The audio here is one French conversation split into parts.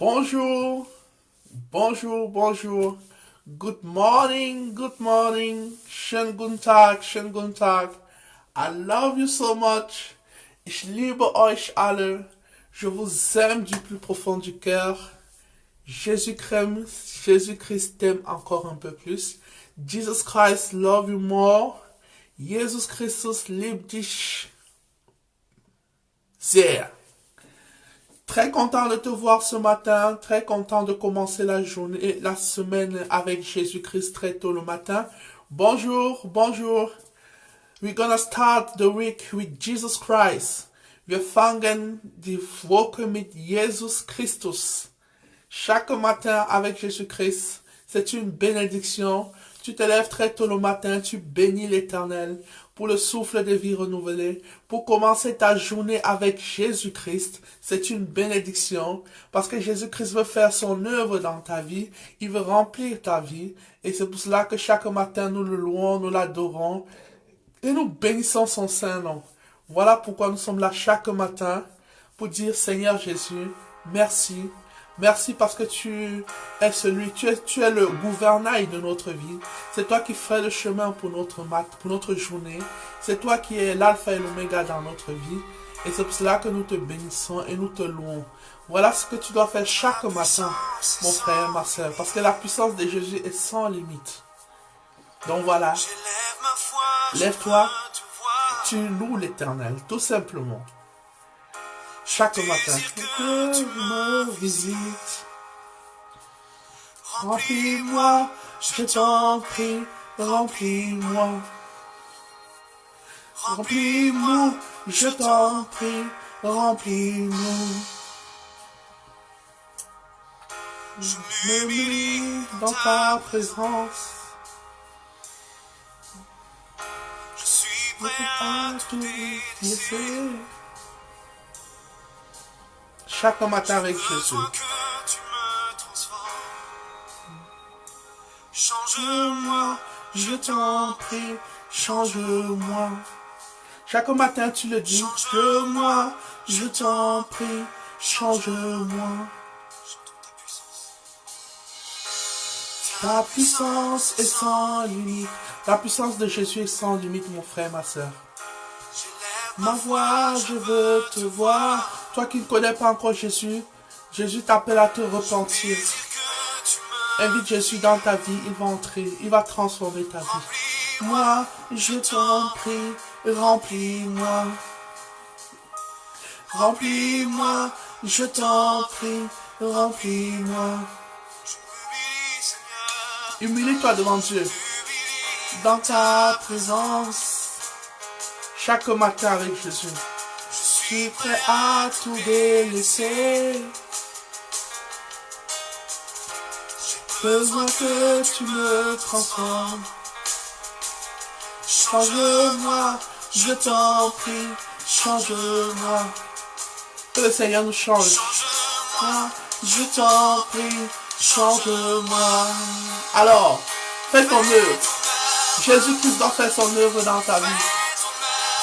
Bonjour, bonjour, bonjour. Good morning. Schönen guten Tag. I love you so much. Ich liebe euch alle. Je vous aime du plus profond du cœur. Jésus-Christ t'aime encore un peu plus. Jesus Christ love you more. Jesus Christus liebt dich sehr. Très content de te voir ce matin, très content de commencer la journée, la semaine avec Jésus-Christ très tôt le matin. Bonjour, bonjour. We're gonna start the week with Jesus Christ. Wir fangen die Woche mit Jesus Christus. Chaque matin avec Jésus-Christ, c'est une bénédiction. Tu te lèves très tôt le matin, tu bénis l'Éternel pour le souffle de vie renouvelé, pour commencer ta journée avec Jésus-Christ. C'est une bénédiction parce que Jésus-Christ veut faire son œuvre dans ta vie. Il veut remplir ta vie. Et c'est pour cela que chaque matin nous le louons, nous l'adorons et nous bénissons son saint nom. Voilà pourquoi nous sommes là chaque matin pour dire Seigneur Jésus, merci. Merci parce que tu es le gouvernail de notre vie. C'est toi qui fais le chemin pour notre journée. C'est toi qui es l'alpha et l'oméga dans notre vie. Et c'est pour cela que nous te bénissons et nous te louons. Voilà ce que tu dois faire chaque matin, mon frère, ma soeur. Parce que la puissance de Jésus est sans limite. Donc voilà. Lève-toi. Tu loues l'Éternel, tout simplement. Chaque matin. Que me visite. Remplis-moi, je t'en prie, remplis-moi. Remplis-moi, je t'en prie, remplis-nous. Je m'humilie dans ta présence. Je suis prêt à tout laisser. Chaque matin avec Jésus. Change-moi, je t'en prie, change-moi. Chaque matin tu le dis, change-moi, je t'en prie, change-moi. Ta puissance est sans limite. La puissance de Jésus est sans limite, mon frère, ma soeur. Ma voix, je veux te voir. Toi qui ne connais pas encore Jésus, Jésus t'appelle à te repentir. Invite Jésus dans ta vie, il va entrer, il va transformer ta vie. Moi, je t'en prie, remplis-moi. Remplis-moi, je t'en prie, remplis-moi. Humilie-toi devant Dieu, dans ta présence. Chaque matin avec Jésus. Je suis prêt à tout délaisser. J'ai besoin que tu me transformes. Change-moi, je t'en prie, change-moi. Que le Seigneur nous change. Moi, je t'en prie, change-moi. Alors, fais ton œuvre. Jésus-Christ doit faire son œuvre dans ta vie.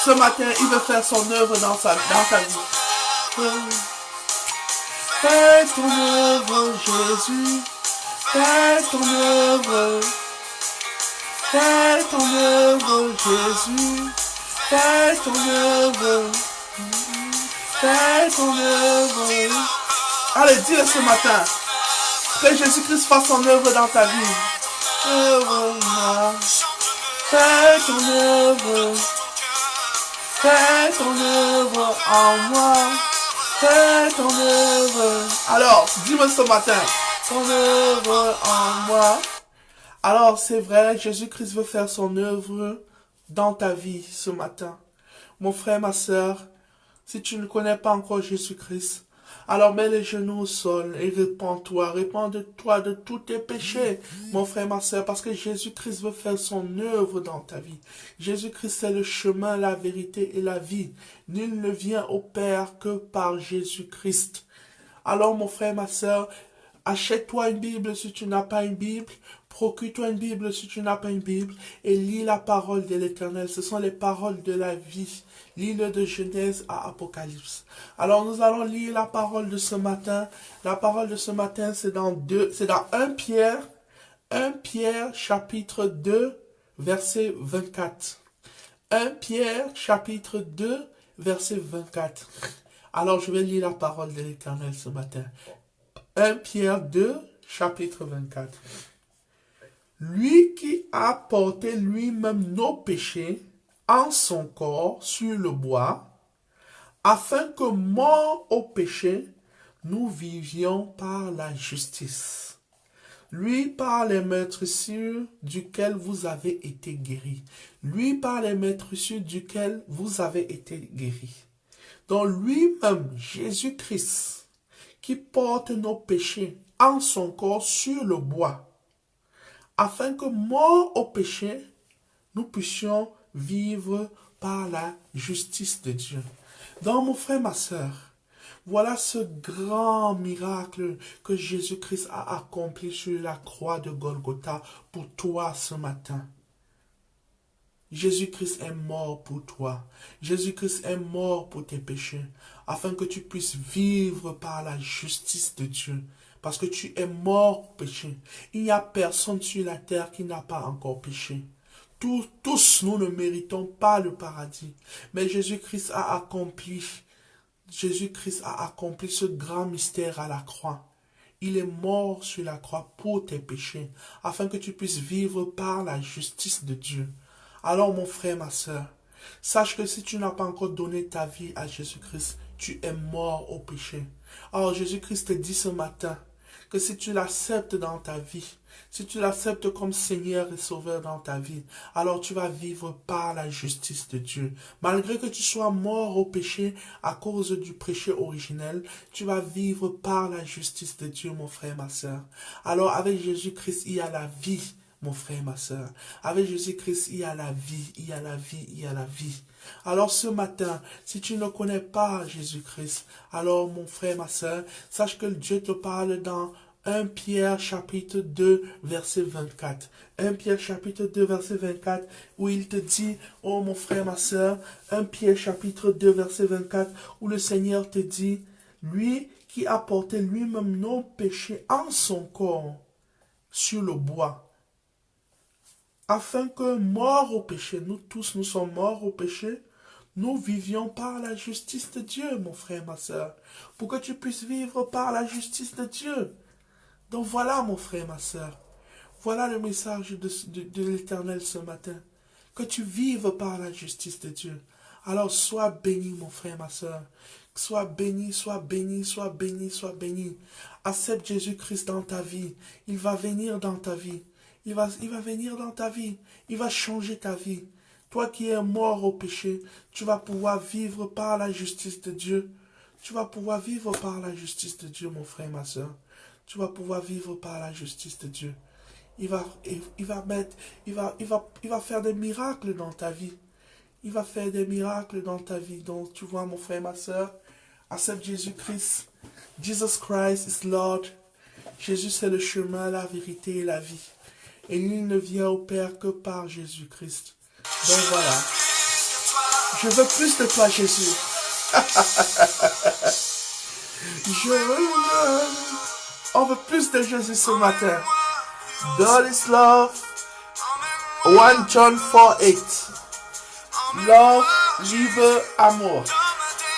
Ce matin, il veut faire son œuvre dans ta vie. Fais ton œuvre, Jésus. Fais ton œuvre. Fais ton œuvre, Jésus. Fais ton œuvre. Fais ton œuvre. Allez, dis-le ce matin. Que Jésus-Christ fasse son œuvre dans ta vie. Œuvre-moi. Fais ton œuvre. Fais ton œuvre en moi. Fais ton œuvre. Alors, dis-moi ce matin. Ton œuvre en moi. Alors, c'est vrai, Jésus-Christ veut faire son œuvre dans ta vie ce matin. Mon frère, ma soeur, si tu ne connais pas encore Jésus-Christ, alors mets les genoux au sol et répands-toi, répands-toi de tous tes péchés, mon frère, ma soeur, parce que Jésus-Christ veut faire son œuvre dans ta vie. Jésus-Christ, c'est le chemin, la vérité et la vie. Nul ne vient au Père que par Jésus-Christ. Alors, mon frère, ma soeur, achète-toi une Bible si tu n'as pas une Bible. Procure-toi une Bible si tu n'as pas une Bible et lis la parole de l'Éternel. Ce sont les paroles de la vie. Lis-le de Genèse à Apocalypse. Alors nous allons lire la parole de ce matin. La parole de ce matin, c'est dans 1 Pierre, 1 Pierre chapitre 2, verset 24. 1 Pierre chapitre 2, verset 24. Alors je vais lire la parole de l'Éternel ce matin. 1 Pierre 2, chapitre 24. Lui qui a porté lui-même nos péchés en son corps sur le bois, afin que, morts au péché, nous vivions par la justice. Lui par les meurtrissures duquel vous avez été guéris. Lui par les meurtrissures duquel vous avez été guéris. Donc lui-même, Jésus-Christ, qui porte nos péchés en son corps sur le bois, afin que, morts au péché, nous puissions vivre par la justice de Dieu. Donc, mon frère, ma sœur, voilà ce grand miracle que Jésus-Christ a accompli sur la croix de Golgotha pour toi ce matin. Jésus-Christ est mort pour toi. Jésus-Christ est mort pour tes péchés, afin que tu puisses vivre par la justice de Dieu. Parce que tu es mort au péché. Il n'y a personne sur la terre qui n'a pas encore péché. Tous nous ne méritons pas le paradis. Mais Jésus-Christ a accompli ce grand mystère à la croix. Il est mort sur la croix pour tes péchés, afin que tu puisses vivre par la justice de Dieu. Alors mon frère, ma sœur, sache que si tu n'as pas encore donné ta vie à Jésus-Christ, tu es mort au péché. Alors Jésus-Christ te dit ce matin que si tu l'acceptes dans ta vie, si tu l'acceptes comme Seigneur et Sauveur dans ta vie, alors tu vas vivre par la justice de Dieu. Malgré que tu sois mort au péché à cause du péché originel, tu vas vivre par la justice de Dieu, mon frère, ma sœur. Alors avec Jésus-Christ, il y a la vie, mon frère, ma sœur. Avec Jésus-Christ, il y a la vie, il y a la vie, il y a la vie. Alors ce matin, si tu ne connais pas Jésus-Christ, alors mon frère, ma sœur, sache que Dieu te parle dans 1 Pierre chapitre 2 verset 24. 1 Pierre chapitre 2 verset 24 où il te dit, oh mon frère, ma sœur, 1 Pierre chapitre 2 verset 24 où le Seigneur te dit, lui qui a porté lui-même nos péchés en son corps sur le bois, afin que, morts au péché, nous tous nous sommes morts au péché, nous vivions par la justice de Dieu, mon frère, ma sœur, pour que tu puisses vivre par la justice de Dieu. Donc voilà, mon frère, ma sœur, voilà le message de l'Éternel ce matin, que tu vives par la justice de Dieu. Alors sois béni, mon frère, ma sœur, sois béni, sois béni, sois béni, sois béni. Accepte Jésus-Christ dans ta vie, il va venir dans ta vie. Il va venir dans ta vie. Il va changer ta vie. Toi qui es mort au péché, tu vas pouvoir vivre par la justice de Dieu. Tu vas pouvoir vivre par la justice de Dieu, mon frère, ma soeur. Tu vas pouvoir vivre par la justice de Dieu. Il va faire des miracles dans ta vie. Il va faire des miracles dans ta vie. Donc, tu vois, mon frère, ma soeur, accepte Jésus-Christ. Jesus Christ is Lord. Jésus, c'est le chemin, la vérité et la vie. Et il ne vient au Père que par Jésus-Christ. Donc voilà. Je veux plus de toi, Jésus. On veut plus de Jésus ce matin. God is love. 1 John 4:8. Love, libre, amour.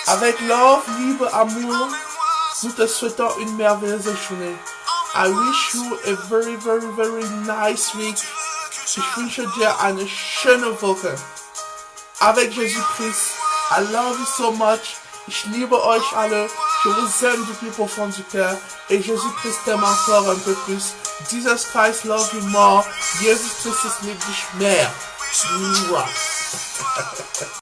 Avec love, libre, amour, nous te souhaitons une merveilleuse journée. I wish you a very, very, very nice week. Ich wünsche dir eine schöne Woche. Avec Jésus-Christ, I love you so much. Ich liebe euch alle. Je vous aime du plus profond du cœur. Et Jésus-Christ t'aime encore un peu plus. Jesus Christ love you more. Jesus Christus liebt dich mehr.